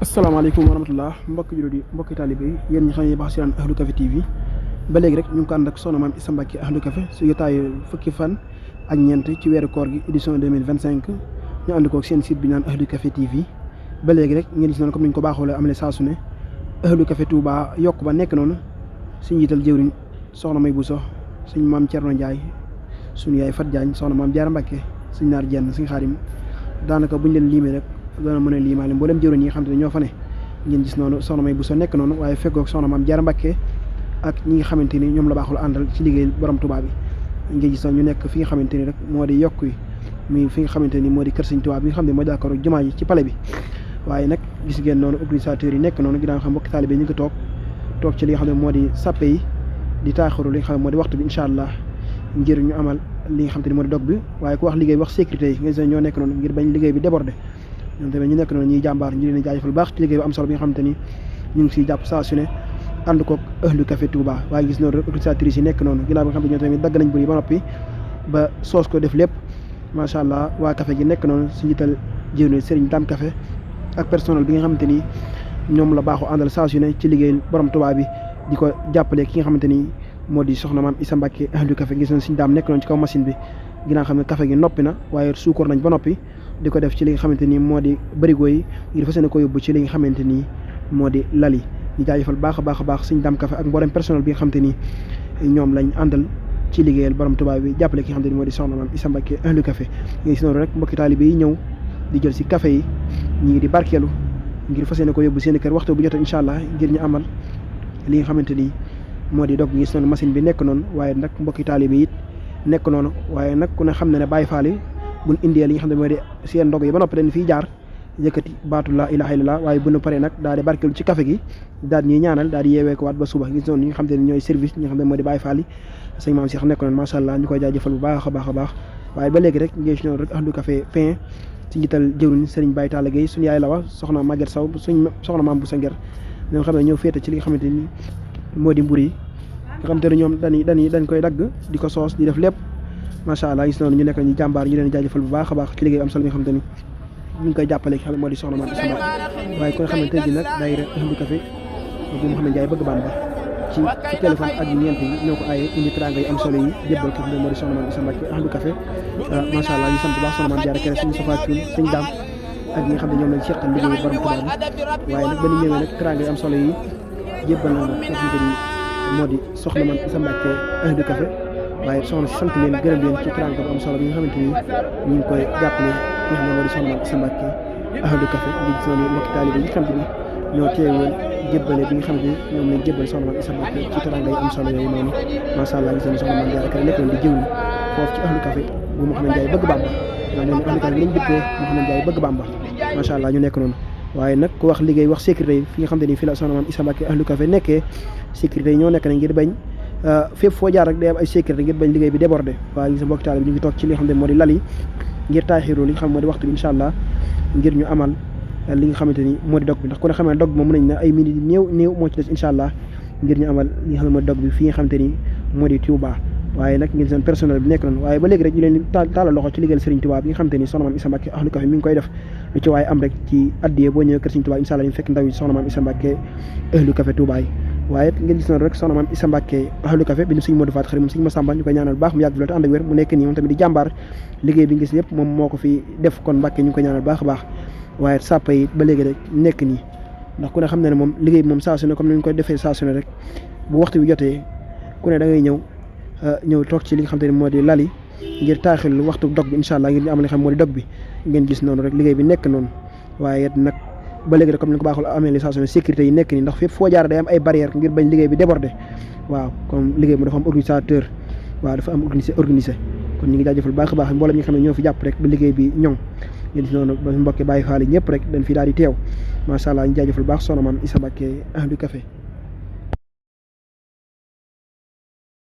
asalaamaaleykum wa rahmatullah mbokki jullit yi mbokki taalibe yi yéen ñi xam ne baax si Ahlu Café TV ba léegi rek ñu ngi ko ànd ak soxna maam Issa Mbacke Ahlu Café su yotaayu fukki fan ak ñeent ci weeru koor gi édition 2025 ñu ànd ko ak seen site bi naan Ahlu Café TV ba léegi rek ngeen gis noonu comme ni ñu ko baaxoo la amale saa su ne Ahlu Café Touba yokk ba nekk noonu suñu jiital jëwriñ soxna May Bousso suñ maam Thierno Ndiaye suñu yaay Fat Diagne soxna maam Diarra Mbacke suñ naar jenn suñ xaarim daanaka buñ leen liimee rek dana mën a liimaale mboolem jëwriñ yi nga xam ne ñoo fa ne ngeen gis noonu soxna May Bousso nekk noonu waaye fekkoog soxna maam Diarra Mbacke ak ñi nga xamante ni ñoom la baaxul àndal ci liggéey borom Touba bi ngeen gis noonu ñu nekk fi nga xamante ni rek moo di yokk yi muy fi nga xamante ni moo di kër Sëñ Touba bi nga xam ne moo jàkkaaroo jumaa ji ci pale bi waaye nag gis ngeen noonu organisateurs yi nekk noonu ginnaaw xam mbokki taalibe ñu ngi toog ci li nga xam ne moo di sàppe yi di taaxaru li nga xam ne moo di waxtu bi incha allah ngir ñu amal li nga xamante ni moo di dog bi waaye ku wax liggéey wax sécurité yi nga gis ñoo nekk noonu ngir bañ liggéey bi débordé ñoom tamit ñu nekk noonu ñuy jàmbaar ñu leen jaajëfal baax ci liggéey bi am solo bi nga xamante ni ñu ngi siy jàpp saa su ne ànd koog Ahlu Café Touba waaye gis noonu organisatrices yi nekk noonu ginnaaw bi nga xam ne ñoom tamit dagg nañ bëri ba noppi ba soos ko def lépp macha allah waa café gi nekk noonu si njiital jëwriñ Serigne Dame Café ak personnel bi nga xamante ni ñoom la baaxoo àndal saa su ne ci liggéey borom Touba bi di ko jàppale ki nga xamante ni moo di soxna maam Issa Mbacke Ahlu Café gis nañ Serigne Dame nekk noonu ci kaw machine bi ginnaaw xam ne café gi noppi na waaye suukar nañ ba noppi di ko def ci li nga xamante ni moo di bërigo yi ngir fas yéene ko yóbbu ci li nga xamante ni moo di lali ñu jaajëfal baax a baax Serigne Dame Café ak mboolem personnel bi nga xamante ni ñoom lañ àndal ci liggéeyal borom Touba bi jàppale ki nga xamante ni moo di soxna maam Issa Mbacke Ahlu Café nga gis noonu rek mbokki taalibe yi ñëw di jël si café yi ñi ngi di barkeelu ngir fas yéene ko yóbbu seen kër waxtu bu jotee incha allah ngir ñu amal li nga xamante ni moo di dog gis noonu machine bi nekk noonu waaye nag mbokki taalibe yi nekk noonu waaye nag ku ne xam ne Baye Fall yi buñ indee li nga xam ne moo di seen ndog yi ba noppi dañ fiy jaar yëkkati baatu laa ilaaha illallaah waaye bu ñu paree nag daal di barkeelu ci café gi daal ñuy ñaanal daal di yeewee ko waat ba suba gis noonu ñi nga xam ne ñooy service ñi nga xam ne moo di Baye Fall yi sëñ maam Cheikh nekk noonu macha allah ñu koy jaajëfal bu baax a baax waaye ba léegi rek ngeen si noonu rek Ahlu Café fin ci njiital jëwriñ Serigne Baye Talla Gueye suñu yaay la wax soxna Maguette Sow suñ soxna maam bu sa nger ñoo xam ne ñoo féete ci li nga xamante ni moo di mbur yi nga xamante ne ñoom dañ koy dagg di ko soos di def lépp macha allah gis noonu ñu nekk ñu jàmbaar ñu leen jaajëfal bu baax a baax ci liggéey am solo bi nga xamante ni ñu ngi koy jàppale ki xam ne moo di soxna maam Issa Mbacke waaye ko nga xamante ji nag daayira Ahlu Café bu Mouhamed Ndiaye bëgg Bamba ci téléphone ak ñeent yi ñoo ko aaye indi teraanga yu am solo yi jébbal ki xam ne moo di soxna maam Issa Mbacke Ahlu Café macha allah ñu sant bu baax soxna maam Diarra Kéré suñu Safa Thioune suñ daam ak ñi nga xam ne ñoom lañ seqal liggéey borom Touba bi waaye nag ba ñu ñëwee nag teraanga yu am solo yi jébbal na nag ki nga xamante ni moo di soxna maam Issa Mbacke Ahlu Café waaye soxna si sant leen gërëm leen ci teraanga bu am solo bi nga xamante ni ñu ngi koy jàppale ki nga xam ne moo di soxna maam Issa Mbacke Ahlu Café di gis noonu mbokki taalibe yi nga xam ne ñoo teewoon jébbale bi nga xam ne ñoom lañ jébbal soxna maam Issa Mbacke ci teraanga yu am solo yooyu noonu macha allah gis nañu soxna maam Diarra Kéré nekkoon di jëwni foofu ci Ahlu Café bu Mouhamed Ndiaye bëgg Bamba ndax moom Ahlu Café lañ dippee Mouhamed Ndiaye bëgg Bamba macha allah ñu nekk noonu waaye nag ku wax liggéey wax sécurité yi fi nga xam ne nii fi la soxna maam Issa Mbacke Ahlu Café nekkee sécurité yi ñoo nekk na ngir bañ fépp foo jaar rek day am ay sécurité ngir bañ liggéey bi débordé waaye gis mbokki taalibe bi ñu ngi toog ci li nga xam ne moo di lal yi ngir taaxiru li nga xam moo di waxtu bi incha allah ngir ñu amal li nga xamante ni moo di dog bi ndax ku ne xam ne dog bi moom mën nañ ne ay minutes néew moo ci des incha allah ngir ñu amal li nga xam ne moo di dog bi fi nga xamante ni moo di Touba waaye nag ngeen seen personnel bi nekk noonu waaye ba léegi rek ñu leen tàllal loxo ci liggéeyal Serigne Touba bi nga xamante ni soxna maam Issa Mbacke Ahlu Café mi ngi koy def lu ci waaye am rek ci addiyee boo ñëwee kër Serigne Touba incha allah ñu fekk ndaw yi soxna maam Issa Mbacke Ahlu Café Touba yi waaye ngeen gis noonu rek soxna maam Issa Mbacke Ahlu Café bi ñu Serigne Modou Fatou Khari moom Serigne Massamba ñu koy ñaanal baax mu yàgg fi loolu te ànd ak wér mu nekk nii moom tamit di jàmbaar liggéey bi ngis yëpp moom moo ko fi def kon Mbacke ñu ngi koy ñaanal baax a baax waaye sàppa yi ba léegi rek nekk nii ndax ku ne xam ne ne moom liggéey bi moom saa su ne comme ni ñu koy defee saa su ne rek bu waxtu bi jotee ku ne da ngay ñëw toog ci li nga xam te ne moo di lali ngir taaxil waxtu dog bi incha allah ngir ñu am li nga xam moo di dog bi ngeen gis noonu rek liggéey bi nekk noonu waaye nag ba léegi rek comme ni ko baaxul amee li saa su ne sécurité yi nekk nii ndax fépp foo jaar day am ay barrière ngir bañ liggéey bi débordé waaw comme liggéey mu dafa am organisateur waaw dafa am organisé kon ñu ngi jaajëfal baax a baax mboolem ñi nga xam ne ñoo fi jàpp rek ba liggéey bi ñoŋ ngeen gis noonu ba mbokki Baye Fall yi ñëpp rek dañ fi daal di teew macha allah ñu jaajëfal baax soxna maam Issa Mbacke Ahlu Café